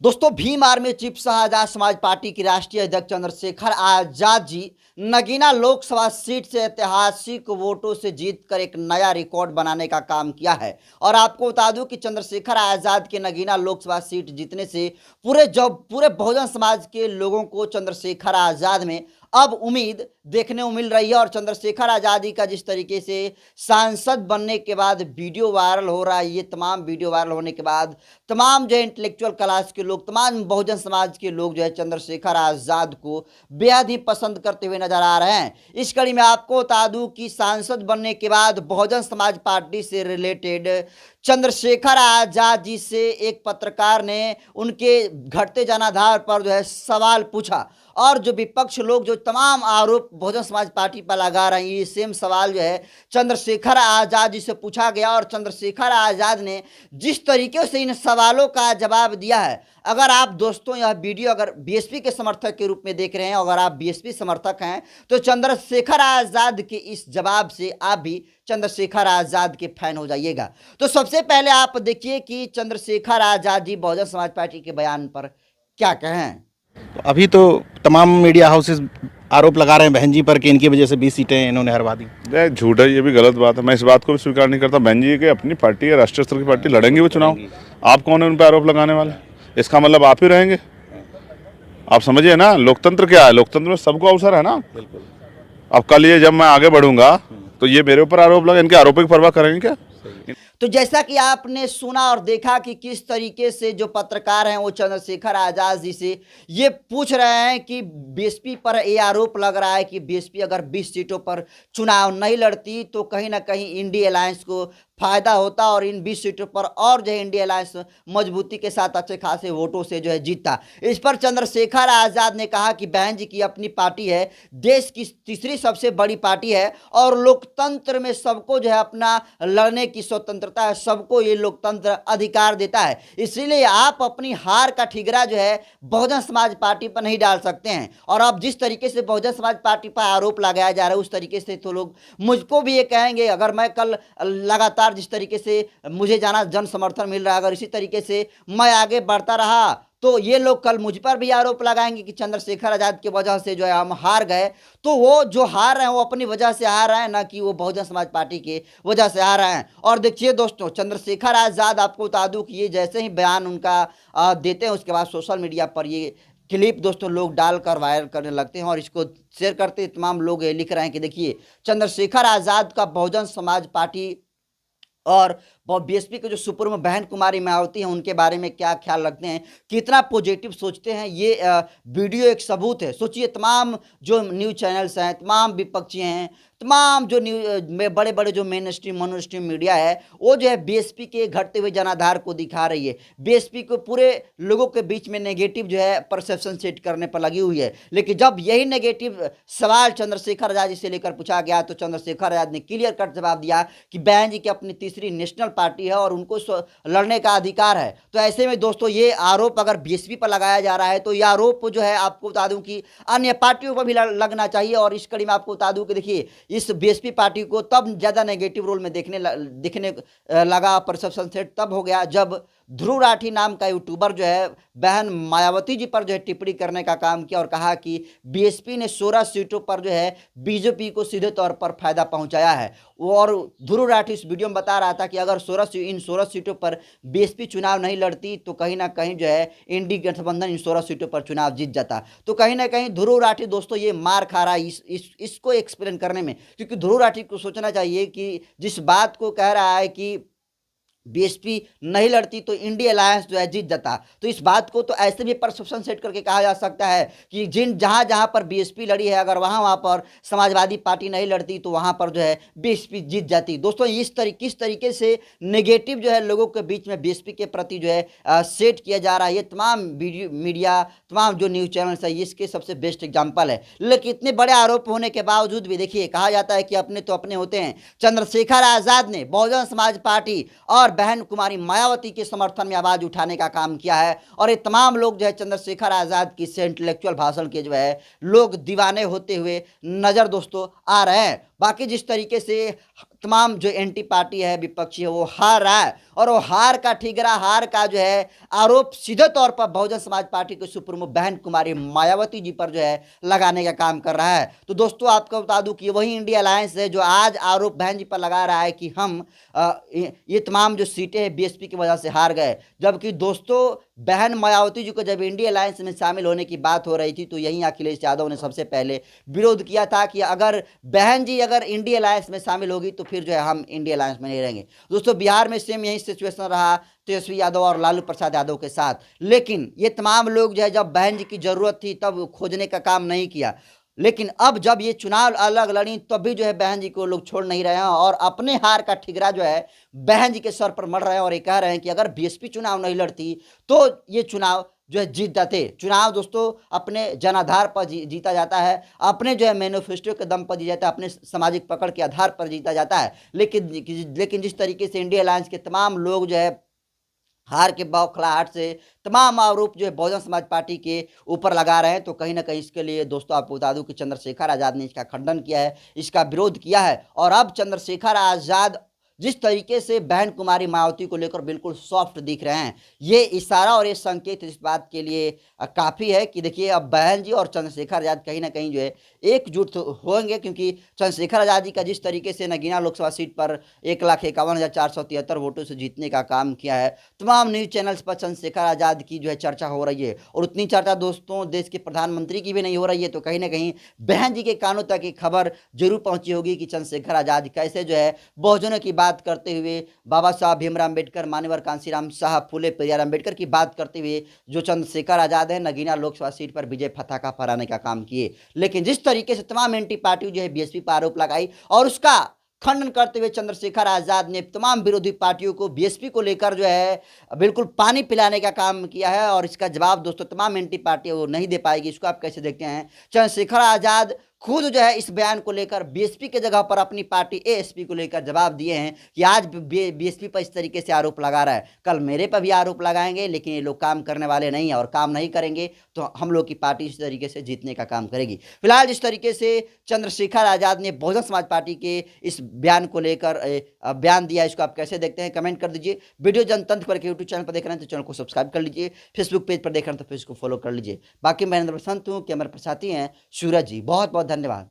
दोस्तों, Bhim army chief Shah Azad Samaj party की राष्ट्रीय अध्यक्ष चंद्रशेखर आजाद जी नगीना लोकसभा सीट से ऐतिहासिक वोटों से जीतकर एक नया रिकॉर्ड बनाने का काम किया है। और आपको बता दूं कि चंद्रशेखर आजाद के नगीना लोकसभा सीट जीतने से पूरे बहुजन समाज के लोगों को चंद्रशेखर आजाद में अब उम्मीद देखने को मिल रही है। और चंद्रशेखर आजादी का जिस तरीके से सांसद बनने के बाद वीडियो वायरल हो रहा है, ये तमाम वीडियो वायरल होने के बाद तमाम जो इंटेलेक्चुअल क्लास के लोग, तमाम बहुजन समाज के लोग जो है चंद्रशेखर आजाद को बेहद ही पसंद करते हुए नजर आ रहे हैं। इस कड़ी में आपको बता दूं कि सांसद बनने के बाद बहुजन समाज पार्टी से रिलेटेड चंद्रशेखर आजाद जी से एक पत्रकार ने उनके घटते जनाधार पर जो है सवाल पूछा। और जो विपक्ष लोग जो तमाम आरोप बहुजन समाज पार्टी पर लगा रहे हैं, ये सेम सवाल जो है चंद्रशेखर आजाद जी से पूछा गया। और चंद्रशेखर आजाद ने जिस तरीके से इन सवालों का जवाब दिया है, अगर आप दोस्तों यह वीडियो अगर बीएसपी के समर्थक के रूप में देख रहे हैं, अगर आप बीएसपी समर्थक हैं, तो चंद्रशेखर आजाद के इस जवाब से आप भी चंद्रशेखर आजाद के फैन हो जाइएगा। तो सबसे पहले आप देखिए कि चंद्रशेखर आजाद जी बहुजन समाज पार्टी के बयान पर क्या कहें। तो अभी तो तमाम मीडिया हाउसेस आरोप लगा रहे हैं बहन जी पर कि इनकी वजह से 20 सीटें इन्होंने हरवा दी। झूठ है, ये भी गलत बात है। मैं इस बात को भी स्वीकार नहीं करता। बहन जी की अपनी पार्टी है, राष्ट्रीय स्तर की पार्टी, लड़ेंगे वो चुनाव। आप कौन है उन पर आरोप लगाने वाले? इसका मतलब आप ही रहेंगे। आप समझिए ना, लोकतंत्र क्या है? लोकतंत्र में सबको अवसर है ना। अब कल ये जब मैं आगे बढ़ूंगा तो ये मेरे ऊपर आरोप लगा, इनके आरोपों की परवाह करेंगे क्या? तो जैसा कि आपने सुना और देखा कि किस तरीके से जो पत्रकार हैं वो चंद्रशेखर आजाद जी से ये पूछ रहे हैं कि बीएसपी पर ये आरोप लग रहा है कि बीएसपी अगर 20 सीटों पर चुनाव नहीं लड़ती तो कहीं ना कहीं इंडिया अलायंस को फायदा होता और इन 20 सीटों पर और जो है इंडिया अलायंस मजबूती के साथ अच्छे खासे वोटों से जो है जीता। इस पर चंद्रशेखर आजाद ने कहा कि बहन जी की अपनी पार्टी है, देश की तीसरी सबसे बड़ी पार्टी है और लोकतंत्र में सबको जो है अपना लड़ने की स्वतंत्रता है, सबको ये लोकतंत्र अधिकार देता है। इसीलिए आप अपनी हार का ठिकरा जो है बहुजन समाज पार्टी पर नहीं डाल सकते हैं। और अब जिस तरीके से बहुजन समाज पार्टी पर आरोप लगाया जा रहा है उस तरीके से तो लोग मुझको भी ये कहेंगे, अगर मैं कल लगातार जिस तरीके से मुझे जाना जन समर्थन मिल रहा है, अगर इसी तरीके से मैं आगे बढ़ता रहा तो ये लोग कल मुझ पर भी आरोप लगाएंगे कि चंद्रशेखर आजाद की वजह से जो है हम हार गए। तो वो जो हार रहे हैं वो अपनी वजह से हार रहे हैं, ना कि वो बहुजन समाज पार्टी की वजह से हार रहे हैं। और देखिए दोस्तों, चंद्रशेखर आजाद, आपको बता दूं कि ये जैसे ही बयान उनका देते हैं उसके बाद सोशल मीडिया पर ये क्लिप दोस्तों लोग डालकर वायरल करने लगते हैं और इसको शेयर करते तमाम लोग ये लिख रहे हैं कि देखिए चंद्रशेखर आजाद का बहुजन समाज पार्टी और बीएसपी के जो सुप्रीमो बहन कुमारी मायावती हैं उनके बारे में क्या ख्याल रखते हैं, कितना पॉजिटिव सोचते हैं। ये वीडियो एक सबूत है। सोचिए, तमाम जो न्यूज़ चैनल्स हैं, तमाम विपक्षी हैं, तमाम जो में बड़े बड़े जो main stream mono stream media है वो जो है बीएसपी के घटते हुए जनाधार को दिखा रही है, बीएसपी को पूरे लोगों के बीच में नेगेटिव जो है परसेप्शन सेट करने पर लगी हुई है। लेकिन जब यही नेगेटिव सवाल चंद्रशेखर आजाद जी से लेकर पूछा गया तो चंद्रशेखर आजाद ने क्लियर कट जवाब दिया कि बहन जी की अपनी तीसरी नेशनल पार्टी है और उनको लड़ने का अधिकार है। तो ऐसे में दोस्तों ये आरोप अगर बीएसपी पर लगाया जा रहा है तो ये आरोप जो है आपको बता दूं कि अन्य पार्टियों पर भी लगना चाहिए। और इस कड़ी में आपको बता दूं कि देखिए इस बीएसपी पार्टी को तब ज़्यादा नेगेटिव रोल में दिखने लगा, परसेप्शन सेट तब हो गया जब ध्रुव राठी नाम का यूट्यूबर जो है बहन मायावती जी पर जो है टिप्पणी करने का काम किया और कहा कि बीएसपी ने 16 सीटों पर जो है बीजेपी को सीधे तौर पर फायदा पहुंचाया है। और ध्रुव राठी इस वीडियो में बता रहा था कि अगर इन 16 सीटों पर बीएसपी चुनाव नहीं लड़ती तो कहीं ना कहीं जो है इंडी गठबंधन इन 16 सीटों पर चुनाव जीत जाता। तो कहीं ना कहीं ध्रुव राठी दोस्तों ये मार खा रहा है इसको एक्सप्लेन करने में, क्योंकि ध्रुव राठी को सोचना चाहिए कि जिस बात को कह रहा है कि बीएसपी नहीं लड़ती तो इंडिया अलायंस जो है जीत जाता, तो इस बात को तो ऐसे भी परसेप्शन सेट करके कहा जा सकता है कि जहां पर बीएसपी लड़ी है अगर वहां पर समाजवादी पार्टी नहीं लड़ती तो वहां पर जो है बीएसपी जीत जाती। दोस्तों किस तरीके से नेगेटिव जो है लोगों के बीच में बीएसपी के प्रति जो है सेट किया जा रहा है, ये तमाम मीडिया तमाम जो न्यूज़ चैनल्स है इसके सबसे बेस्ट एग्जाम्पल है। लेकिन इतने बड़े आरोप होने के बावजूद भी देखिए कहा जाता है कि अपने तो अपने होते हैं। चंद्रशेखर आजाद ने बहुजन समाज पार्टी और बहन कुमारी मायावती के समर्थन में आवाज उठाने का काम किया है और ये तमाम लोग जो है चंद्रशेखर आजाद की से इंटेलेक्चुअल भाषण के जो है लोग दीवाने होते हुए नजर दोस्तों आ रहे हैं। बाकी जिस तरीके से तमाम जो एंटी पार्टी है, विपक्षी है, वो हार रहा है और वो हार का ठिकरा, हार का जो है आरोप सीधे तौर पर बहुजन समाज पार्टी के सुप्रीमो बहन कुमारी मायावती जी पर जो है लगाने का काम कर रहा है। तो दोस्तों आपको बता दूं कि वही इंडिया अलायंस है जो आज आरोप बहन जी पर लगा रहा है कि हम ये तमाम जो सीटें हैं बीएसपी की वजह से हार गए। जबकि दोस्तों बहन मायावती जी को जब इंडिया अलायंस में शामिल होने की बात हो रही थी तो यहीं अखिलेश यादव ने सबसे पहले विरोध किया था कि अगर बहन जी अगर इंडिया अलायंस में शामिल होगी तो फिर जो है हम इंडिया अलायंस में नहीं रहेंगे। दोस्तों बिहार में सेम यही सिचुएशन रहा तेजस्वी यादव और लालू प्रसाद यादव के साथ, लेकिन ये तमाम लोग जो है जब बहन जी की जरूरत थी तब खोजने का काम नहीं किया। लेकिन अब जब ये चुनाव अलग लड़ी तब भी जो है बहन जी को लोग छोड़ नहीं रहे हैं और अपने हार का ठिकरा जो है बहन जी के सर पर मढ़ रहे हैं और ये कह रहे हैं कि अगर बीएसपी चुनाव नहीं लड़ती तो ये चुनाव जो है जीत जाते। चुनाव दोस्तों अपने जनाधार पर जीता जाता है, अपने जो है मैनिफेस्टो के दम पर जीता जाता है, अपने सामाजिक पकड़ के आधार पर जीता जाता है। लेकिन जिस तरीके से इंडिया अलायंस के तमाम लोग जो है हार के बौखलाहट से तमाम आरोप जो है बहुजन समाज पार्टी के ऊपर लगा रहे हैं, तो कहीं ना कहीं इसके लिए दोस्तों आपको बता दूं कि चंद्रशेखर आज़ाद ने इसका खंडन किया है, इसका विरोध किया है। और अब चंद्रशेखर आज़ाद जिस तरीके से बहन कुमारी मायावती को लेकर बिल्कुल सॉफ्ट दिख रहे हैं, ये इशारा और ये संकेत इस बात के लिए काफ़ी है कि देखिए अब बहन जी और चंद्रशेखर आज़ाद कहीं ना कहीं जो है एकजुट होंगे, क्योंकि चंद्रशेखर आज़ाद जी का जिस तरीके से नगीना लोकसभा सीट पर 1,51,473 वोटों से जीतने का काम किया है, तमाम न्यूज़ चैनल्स पर चंद्रशेखर आज़ाद की जो है चर्चा हो रही है और उतनी चर्चा दोस्तों देश के प्रधानमंत्री की भी नहीं हो रही है। तो कहीं ना कहीं बहन जी के कानों तक ये खबर जरूर पहुंची होगी कि चंद्रशेखर आज़ाद कैसे जो है बहुजनों की बात करते हुए, बाबा साहब भीमराव अम्बेडकर, मान्यवर कांशीराम साहब, फूले पेरियार अम्बेडकर की बात करते हुए जो चंद्रशेखर आज़ाद है नगीना लोकसभा सीट पर विजय पताका फहराने का काम किए। लेकिन जिस तरीके से तमाम एंटी पार्टी जो है बीएसपी पर आरोप लगाई और उसका खंडन करते हुए चंद्रशेखर आज़ाद ने तमाम विरोधी पार्टियों को बीएसपी को लेकर जो है बिल्कुल पानी पिलाने का काम किया है और इसका जवाब दोस्तों तमाम एंटी पार्टी वो नहीं दे पाएगी। इसको आप कैसे देखते हैं? चंद्रशेखर आज़ाद खुद जो है इस बयान को लेकर बीएसपी के जगह पर अपनी पार्टी एएसपी को लेकर जवाब दिए हैं कि आज बीएसपी पर इस तरीके से आरोप लगा रहा है, कल मेरे पर भी आरोप लगाएंगे, लेकिन ये लोग काम करने वाले नहीं है और काम नहीं करेंगे तो हम लोग की पार्टी इस तरीके से जीतने का काम करेगी। फिलहाल जिस तरीके से चंद्रशेखर आज़ाद ने बहुजन समाज पार्टी के इस बयान को लेकर बयान दिया, इसको आप कैसे देखते हैं कमेंट कर दीजिए। वीडियो जनतंत्र पर यूट्यूब चैनल पर देख रहे हैं तो चैनल को सब्सक्राइब कर लीजिए, फेसबुक पेज पर देख रहे हैं तो पेज को फॉलो कर लीजिए। बाकी मैं नरेंद्र बसंत हूँ, कैमरा पर साथी हैं सूरज जी। बहुत बहुत धन्यवाद।